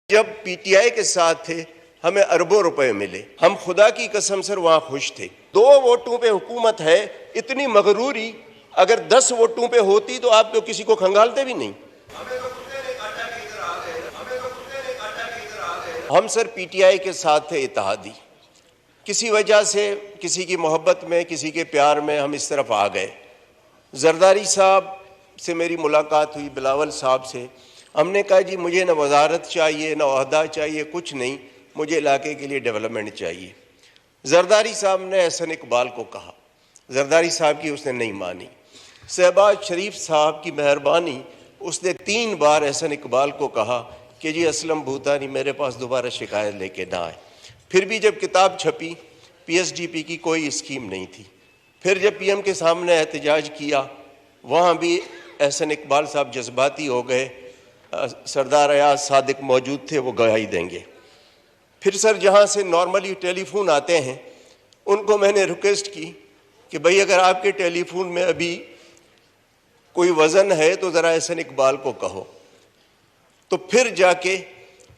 जब पीटीआई के साथ थे हमें अरबों रुपए मिले, हम खुदा की कसम सर वहां खुश थे। 2 वोटों पे हुकूमत है, इतनी मगरूरी अगर 10 वोटों पे होती तो आप तो किसी को खंगालते भी नहीं। हम सर पीटीआई के साथ थे इत्तेहादी, किसी वजह से किसी की मोहब्बत में किसी के प्यार में हम इस तरफ आ गए। जरदारी साहब से मेरी मुलाकात हुई, बिलावल साहब से। हमने कहा जी मुझे न वजारत चाहिए न ओहदा चाहिए, कुछ नहीं, मुझे इलाके के लिए डेवलपमेंट चाहिए। जरदारी साहब ने एहसन इकबाल को कहा, जरदारी साहब की उसने नहीं मानी। शहबाज शरीफ साहब की मेहरबानी, उसने 3 बार एहसन इकबाल को कहा कि जी असलम भूतानी मेरे पास दोबारा शिकायत लेके ना आए। फिर भी जब किताब छपी पीएसडीपी की कोई स्कीम नहीं थी। फिर जब पीएम के सामने एहतजाज किया, वहाँ भी एहसन इकबाल साहब जज्बाती हो गए। सरदार अयाज सादिक मौजूद थे, वो गवाही देंगे। फिर सर जहाँ से नॉर्मली टेलीफोन आते हैं उनको मैंने रिक्वेस्ट की कि भाई अगर आपके टेलीफोन में अभी कोई वज़न है तो ज़रा एहसन इकबाल को कहो। तो फिर जाके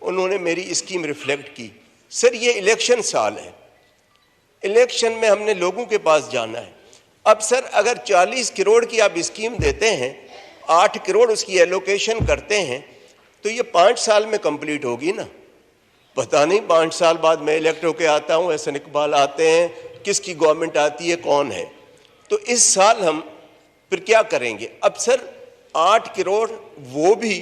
उन्होंने मेरी स्कीम रिफ्लेक्ट की। सर ये इलेक्शन साल है, इलेक्शन में हमने लोगों के पास जाना है। अब सर अगर 40 करोड़ की आप स्कीम देते हैं, 8 करोड़ उसकी एलोकेशन करते हैं, तो ये 5 साल में कंप्लीट होगी ना। पता नहीं 5 साल बाद मैं इलेक्ट होके आता हूँ, एहसन इकबाल आते हैं, किसकी गवर्नमेंट आती है, कौन है। तो इस साल हम फिर क्या करेंगे। अब सर 8 करोड़ वो भी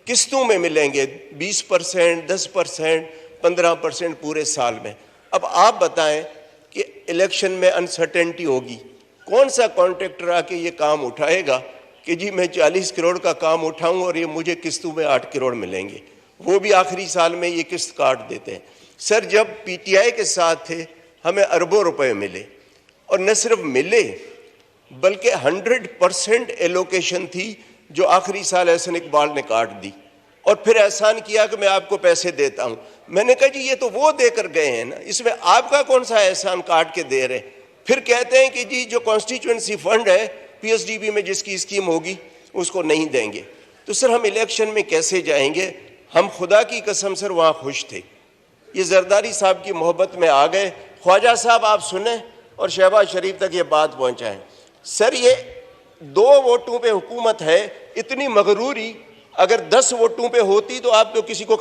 किस्तों में मिलेंगे, 20%, 10%, 15% पूरे साल में। अब आप बताएं कि इलेक्शन में अनसर्टेनिटी होगी, कौन सा कॉन्ट्रैक्टर आके ये काम उठाएगा कि जी मैं 40 करोड़ का काम उठाऊं और ये मुझे किस्तों में 8 करोड़ मिलेंगे, वो भी आखिरी साल में ये किस्त काट देते हैं। सर जब पीटीआई के साथ थे हमें अरबों रुपए मिले, और न सिर्फ मिले बल्कि 100% एलोकेशन थी जो आखिरी साल एहसन इकबाल ने काट दी। और फिर एहसान किया कि मैं आपको पैसे देता हूं। मैंने कहा जी ये तो वो देकर गए हैं ना, इसमें आपका कौन सा एहसान काट के दे रहे हैं। फिर कहते हैं कि जी जो कॉन्स्टिट्यूएंसी फंड है पीएसडीपी में जिसकी स्कीम होगी उसको नहीं देंगे। तो सर हम इलेक्शन में कैसे जाएंगे। हम खुदा की कसम सर वहाँ खुश थे। ये जरदारी साहब की मोहब्बत में आ गए। ख्वाजा साहब आप सुने और शहबाज शरीफ तक ये बात पहुँचाएँ। सर ये 2 वोटों पे हुकूमत है, इतनी मगरूरी अगर 10 वोटों पे होती तो आप तो किसी को